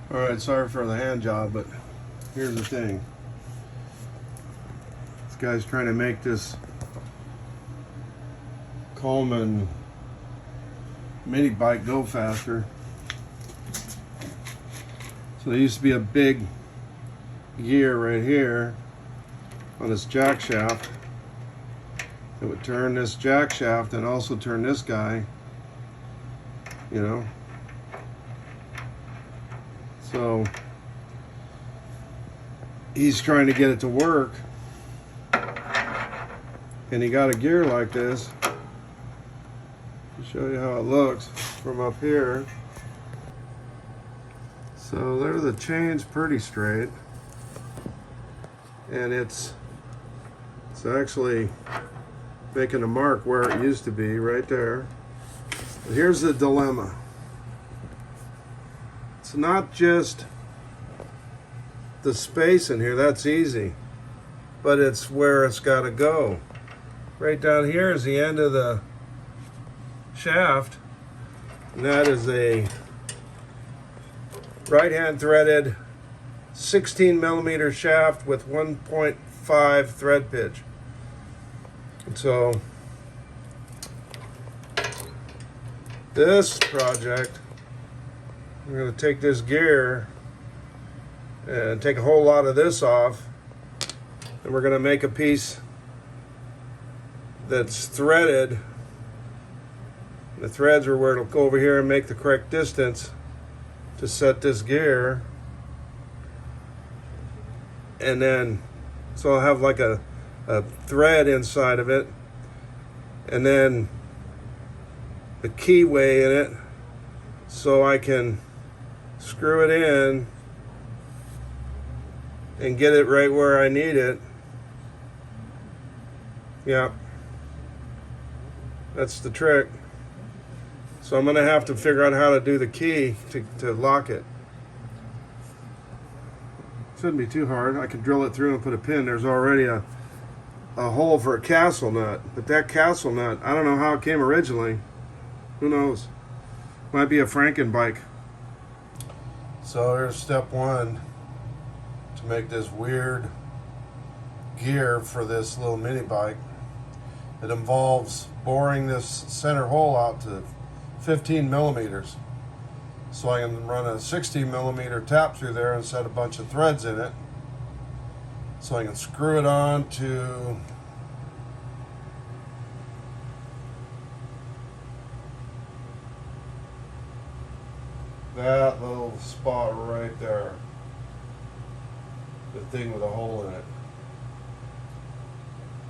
All right, sorry for the hand job, but here's the thing. This guy's trying to make this Coleman mini bike go faster. So there used to be a big gear right here on this jack shaft. It would turn this jack shaft and also turn this guy, you know. So he's trying to get it to work, and he got a gear like this. I'll show you how it looks from up here. So there, the chain's pretty straight, and it's actually making a mark where it used to be, right there. But here's the dilemma. It's not just the space in here, that's easy, but it's where it's got to go. Right down here is the end of the shaft, and that is a right-hand threaded 16 millimeter shaft with 1.5 thread pitch. And so this project, we're going to take this gear and take a whole lot of this off, and we're going to make a piece that's threaded. The threads are where it'll go over here and make the correct distance to set this gear. And then, so I'll have like a thread inside of it, and then the keyway in it, so I can screw it in and get it right where I need it. Yeah, that's the trick. So I'm going to have to figure out how to do the key to lock it. Shouldn't be too hard. I can drill it through and put a pin. There's already a hole for a castle nut, but that castle nut, I don't know how it came originally. Who knows? Might be a Frankenbike. So there's step one to make this weird gear for this little mini bike. It involves boring this center hole out to 15 millimeters. So I can run a 16 millimeter tap through there and set a bunch of threads in it. So I can screw it on to that little spot right there. The thing with a hole in it.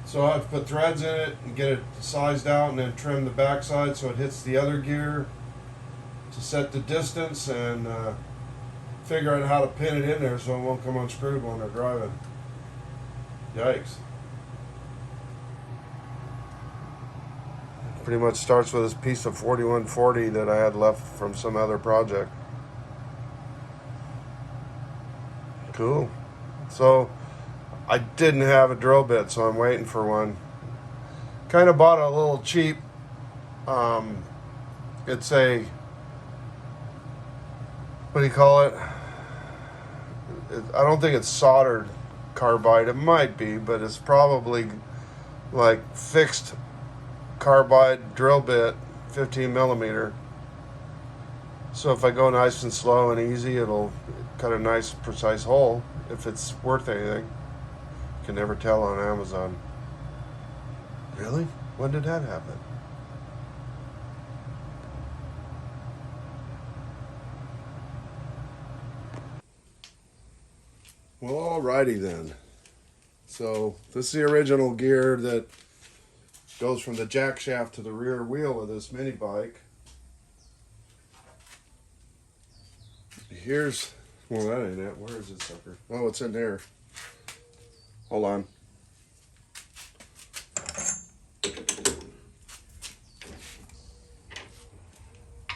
So I have to put threads in it and get it sized out and then trim the backside so it hits the other gear to set the distance, and figure out how to pin it in there so it won't come unscrewed when they're driving. Yikes. Pretty much starts with this piece of 4140 that I had left from some other project. Cool. So I didn't have a drill bit, so I'm waiting for one. Kind of bought a little cheap, it's a, what do you call it? I don't think it's soldered carbide. It might be, but it's probably like fixed carbide drill bit, 15 millimeter. So if I go nice and slow and easy, it'll cut a nice precise hole if it's worth anything. You can never tell on Amazon. Really? When did that happen? Well, alrighty then. So this is the original gear that goes from the jack shaft to the rear wheel of this mini bike. Here's, well, that ain't it. Where is this sucker? Oh, it's in there. Hold on.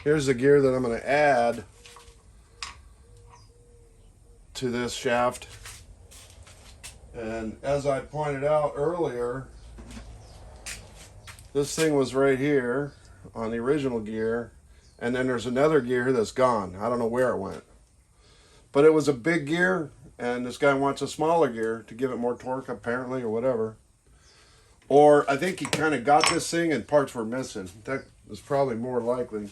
Here's the gear that I'm going to add to this shaft. And as I pointed out earlier, this thing was right here on the original gear, and then there's another gear that's gone. I don't know where it went. But it was a big gear, and this guy wants a smaller gear to give it more torque, apparently, or whatever. Or I think he kind of got this thing and parts were missing. That was probably more likely.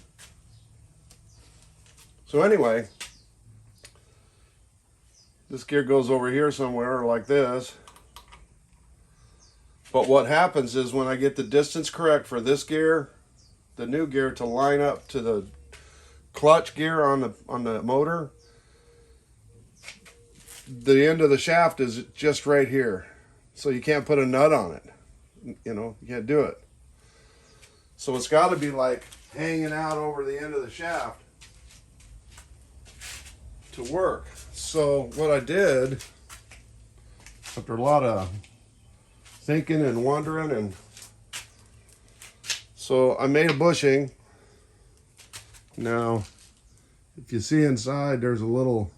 So anyway, this gear goes over here somewhere like this. But what happens is when I get the distance correct for this gear, the new gear, to line up to the clutch gear on the motor, the end of the shaft is just right here. So you can't put a nut on it. You know, you can't do it. So it's got to be like hanging out over the end of the shaft to work. So what I did, after a lot of thinking and wondering, and so I made a bushing. Now, if you see inside, there's a little,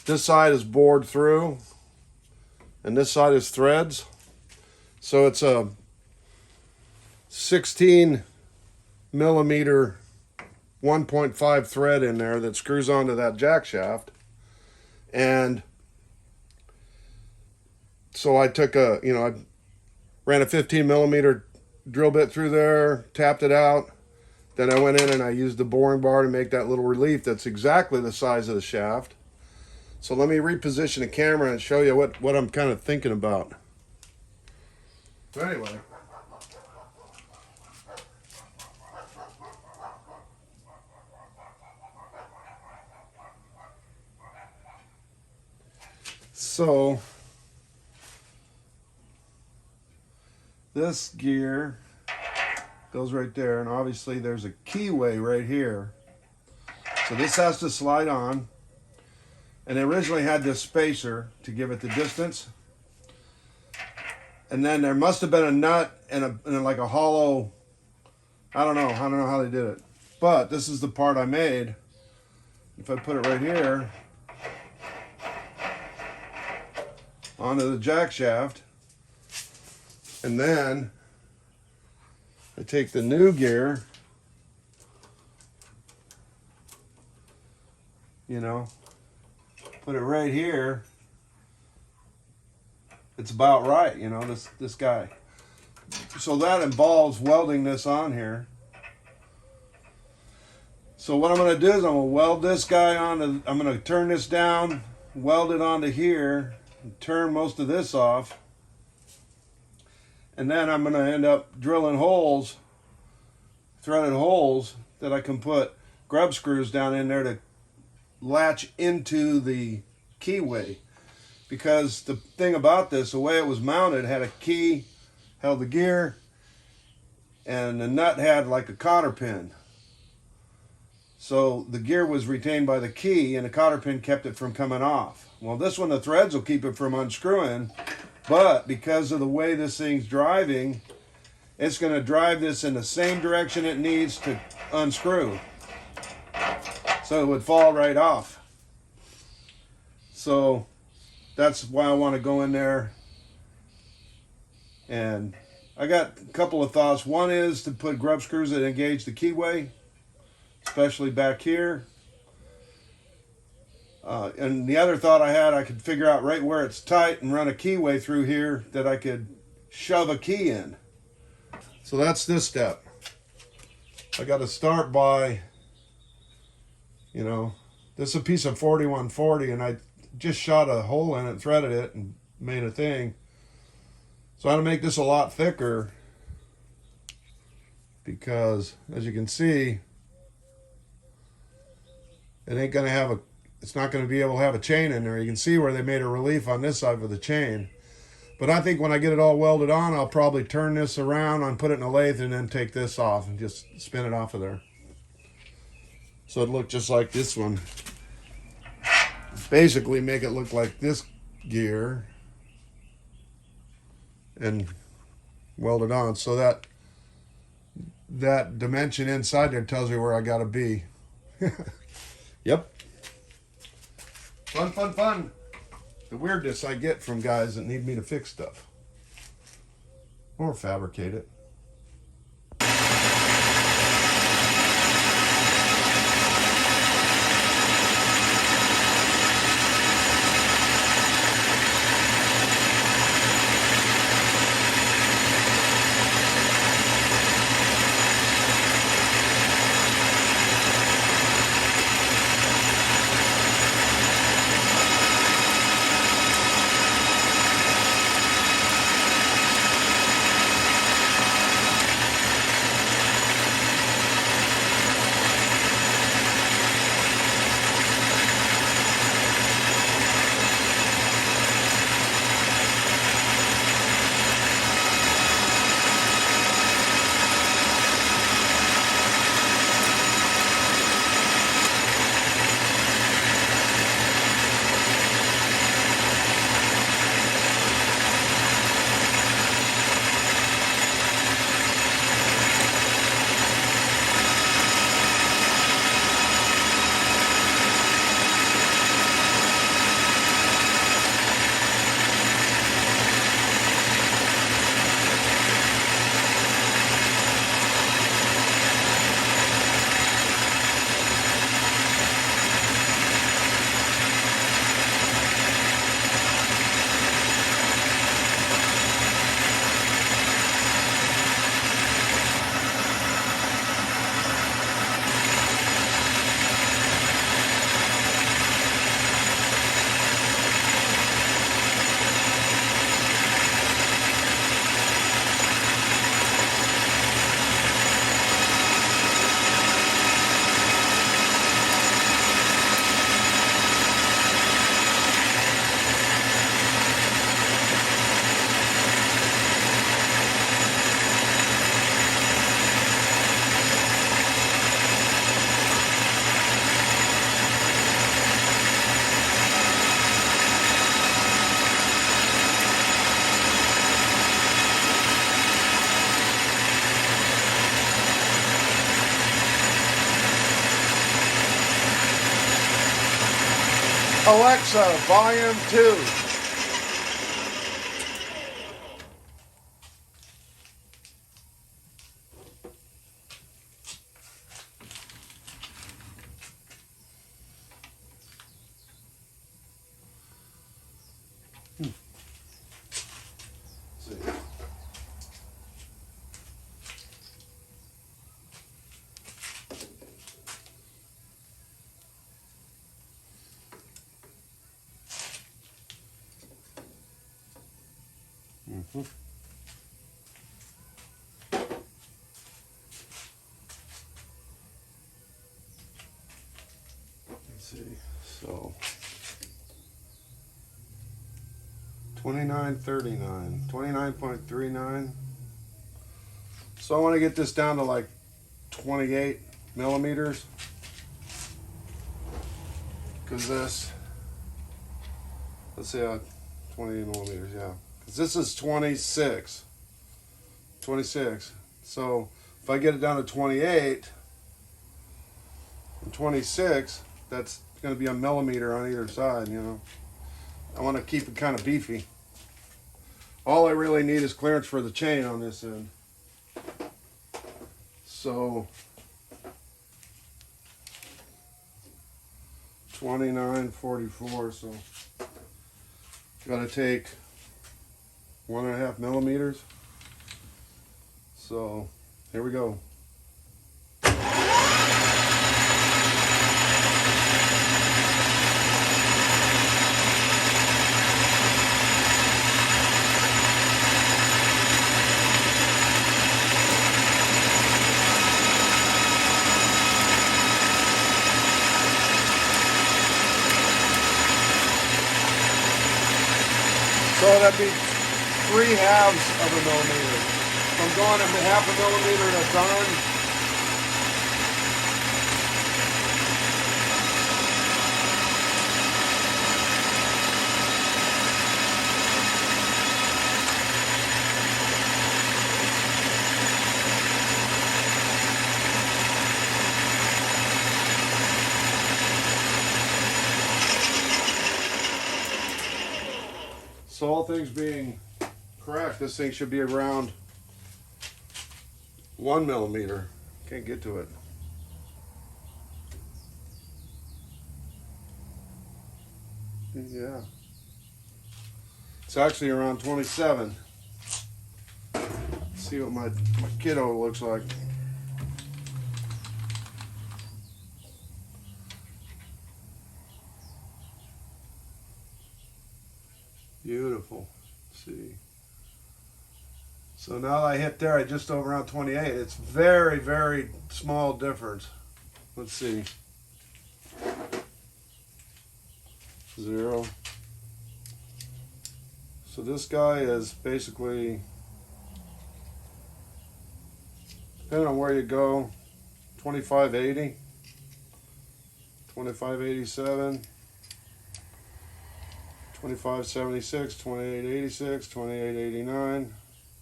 this side is bored through, and this side is threads. So it's a 16 millimeter 1.5 thread in there that screws onto that jack shaft. And so I took I ran a 15 millimeter drill bit through there, tapped it out. Then I went in and I used the boring bar to make that little relief that's exactly the size of the shaft. So let me reposition the camera and show you what I'm kind of thinking about. So anyway, so this gear goes right there, and obviously there's a keyway right here. So this has to slide on, and they originally had this spacer to give it the distance. And then there must have been a nut and like a hollow, I don't know how they did it. But this is the part I made. If I put it right here onto the jack shaft, and then I take the new gear, put it right here. It's about right, this guy. So that involves welding this on here. So what I'm going to do is I'm going to weld this guy onto, I'm going to turn this down, weld it onto here, and turn most of this off. And then I'm going to end up drilling holes, threaded holes, that I can put grub screws down in there to latch into the keyway. Because the thing about this, the way it was mounted, had a key, held the gear, and the nut had like a cotter pin. So the gear was retained by the key, and the cotter pin kept it from coming off. Well, this one, the threads will keep it from unscrewing, but because of the way this thing's driving, it's going to drive this in the same direction it needs to unscrew. So it would fall right off. So that's why I want to go in there. And I got a couple of thoughts. One is to put grub screws that engage the keyway, especially back here. And the other thought I had, I could figure out right where it's tight and run a keyway through here that I could shove a key in. So that's this step. I got to start by, this is a piece of 4140, and I just shot a hole in it, threaded it, and made a thing. So I had to make this a lot thicker because, as you can see, it ain't gonna have it's not gonna be able to have a chain in there. You can see where they made a relief on this side for the chain. But I think when I get it all welded on, I'll probably turn this around and put it in a lathe and then take this off and just spin it off of there. So it'd look just like this one. Basically make it look like this gear and weld it on, so that dimension inside there tells you where I gotta be. Yep. Fun. The weirdness I get from guys that need me to fix stuff or fabricate it. Alexa, volume 2. See. Let's see. So 2939, 29.39. So I want to get this down to like 28 millimeters, because this, let's see, 28 millimeters, yeah, because this is 26. So if I get it down to 28 and 26, that's going to be a millimeter on either side, you know. I want to keep it kind of beefy. All I really need is clearance for the chain on this end. So 29.44, so got to take 1.5 millimeters. So here we go. So that'd be 3/2 of a millimeter. So I'm going at 1/2 millimeter at a time. So all things being correct, this thing should be around 1 millimeter. Can't get to it. Yeah. It's actually around 27. Let's see what my kiddo looks like. Beautiful. Let's see. So now that I hit there, I just over around 28. It's very, very small difference. Let's see. 0. So this guy is basically, depending on where you go, 2580, 2587, 2576, 2886, 2889,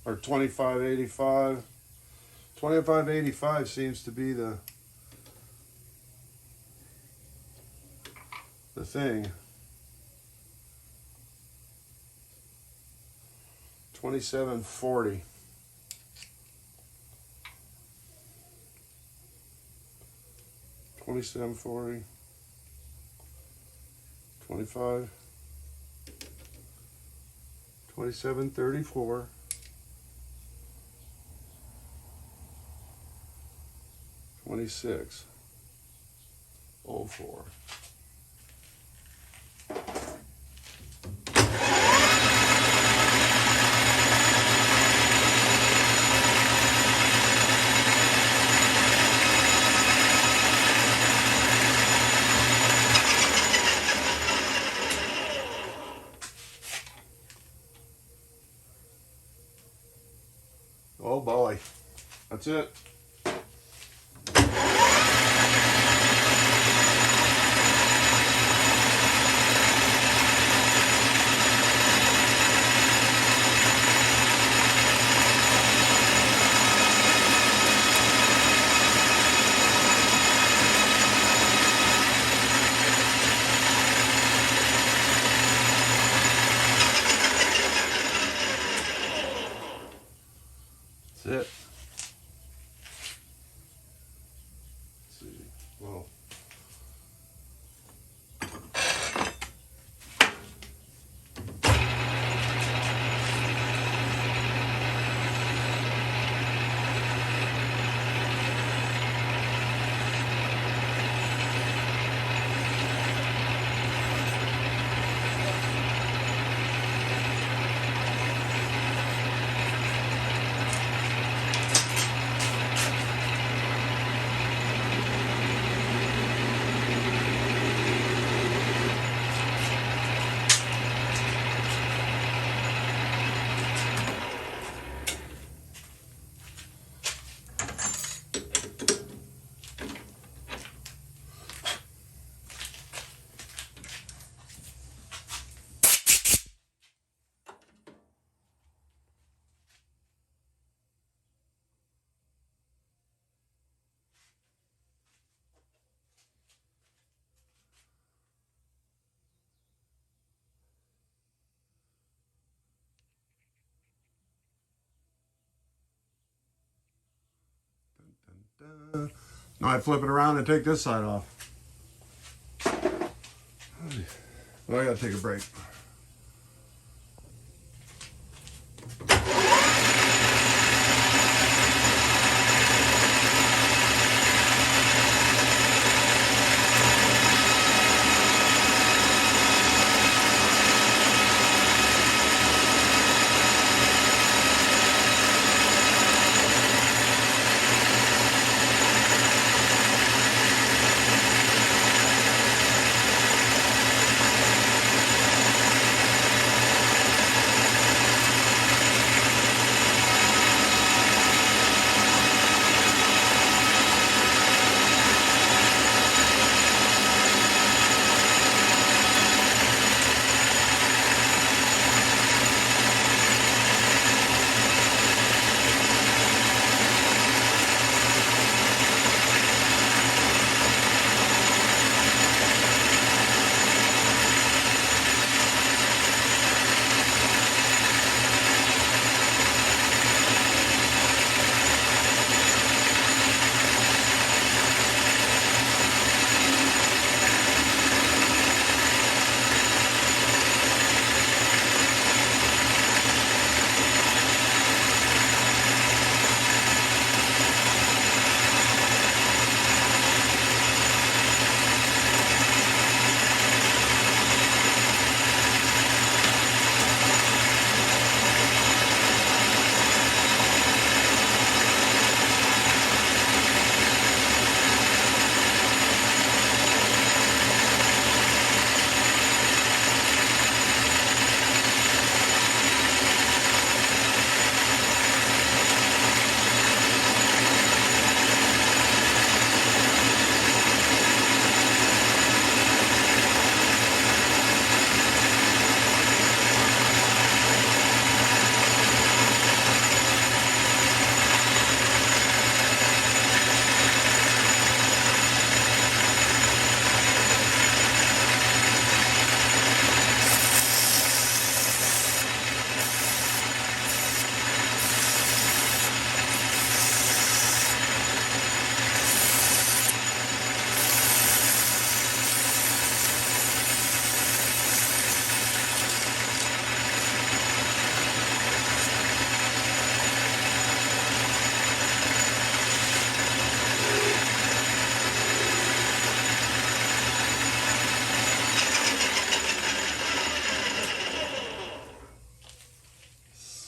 or 2585. 2585 seems to be the thing. 2740. 2740. 25. 2734. 2604. Oh boy, that's it. it. Let's see. Well. Now I flip it around and take this side off. Well, I gotta take a break.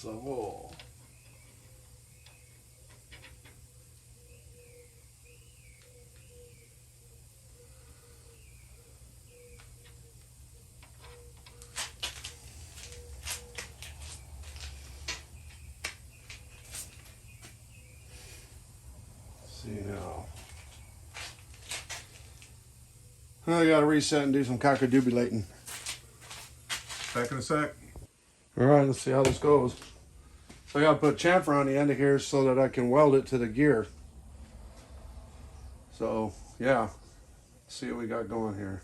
So see now. I gotta reset and do some cockadubulating. Back in a sec. Alright, let's see how this goes. So I gotta put chamfer on the end of here so that I can weld it to the gear. So yeah, let's see what we got going here.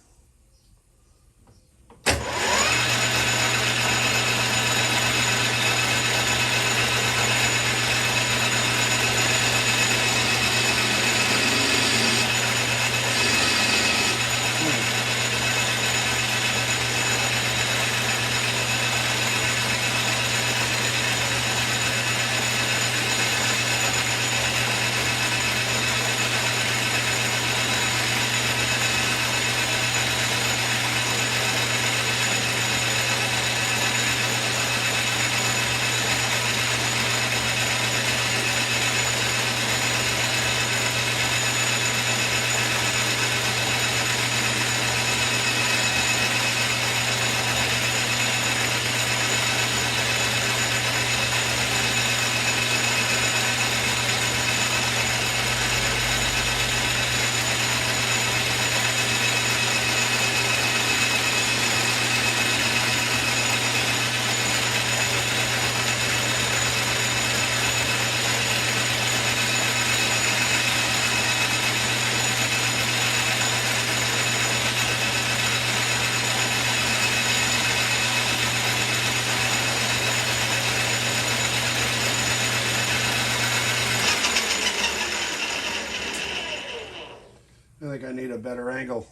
I need a better angle.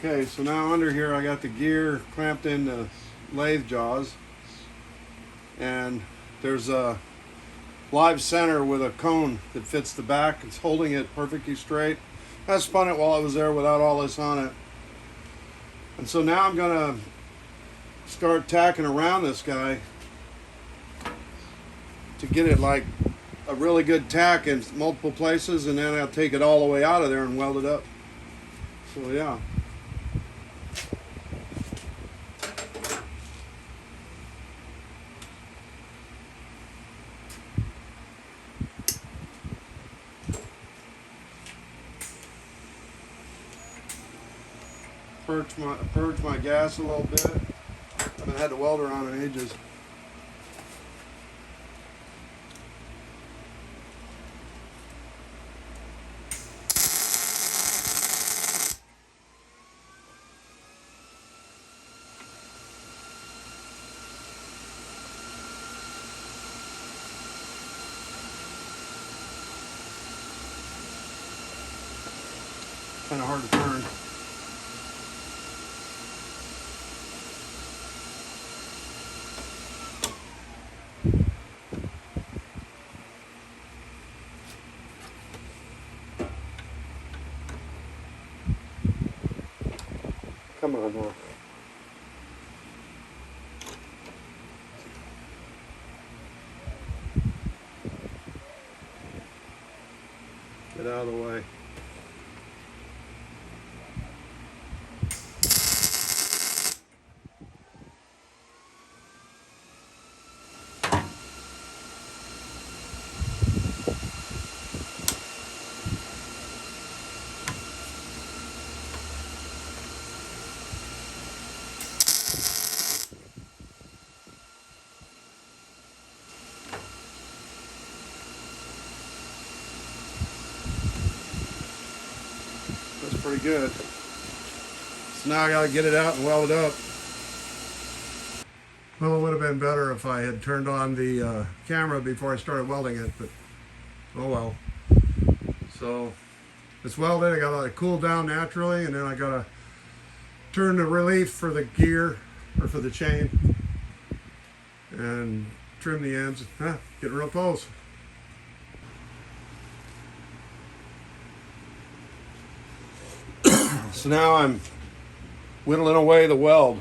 Okay, so now under here I got the gear clamped in the lathe jaws, and there's a live center with a cone that fits the back. It's holding it perfectly straight. I spun it while I was there without all this on it. And so now I'm gonna start tacking around this guy to get it like a really good tack in multiple places, and then I'll take it all the way out of there and weld it up. So yeah. Purge my gas a little bit. I haven't had the welder on in ages. Kind of hard to turn. Come on now. Get out of the way. That's pretty good. So now I gotta get it out and weld it up. Well, it would have been better if I had turned on the camera before I started welding it, but oh well. So it's welded. I gotta let it cool down naturally, and then I gotta turn the relief for the gear or for the chain and trim the ends. Getting real close. So now I'm whittling away the weld.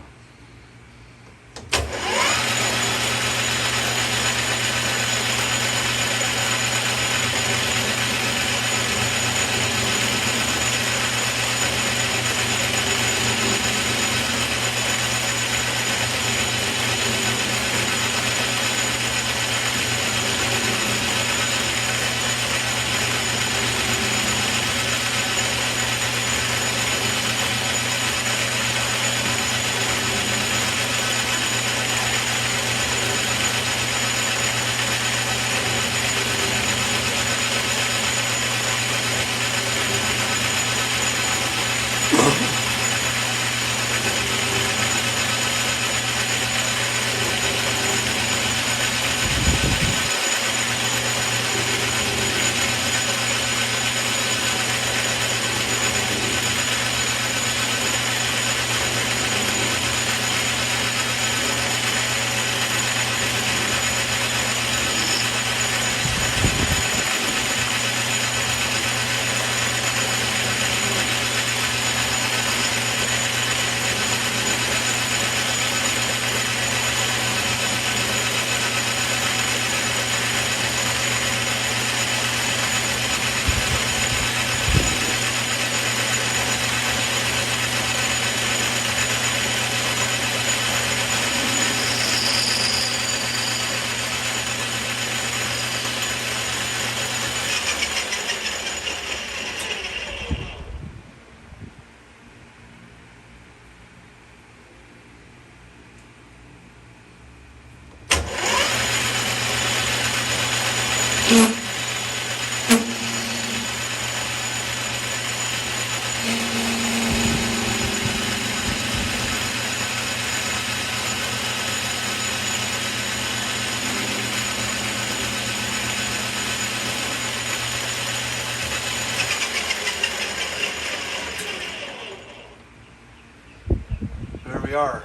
are.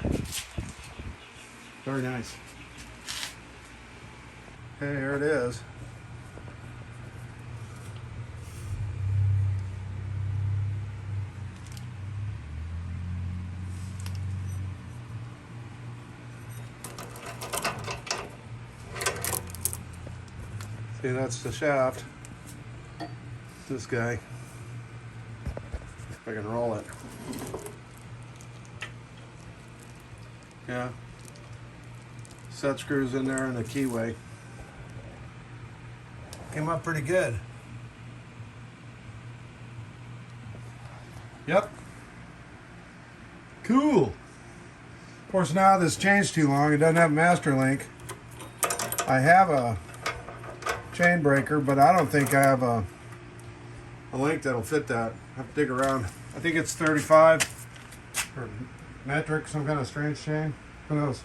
Very nice. Okay, here it is. See, that's the shaft. This guy. If I can roll it. Yeah. Set screws in there and a keyway. Came up pretty good. Yep. Cool. Of course, now this chain's too long. It doesn't have master link. I have a chain breaker, but I don't think I have a link that'll fit that. I have to dig around. I think it's 35 or metric, some kind of strange chain. Who knows?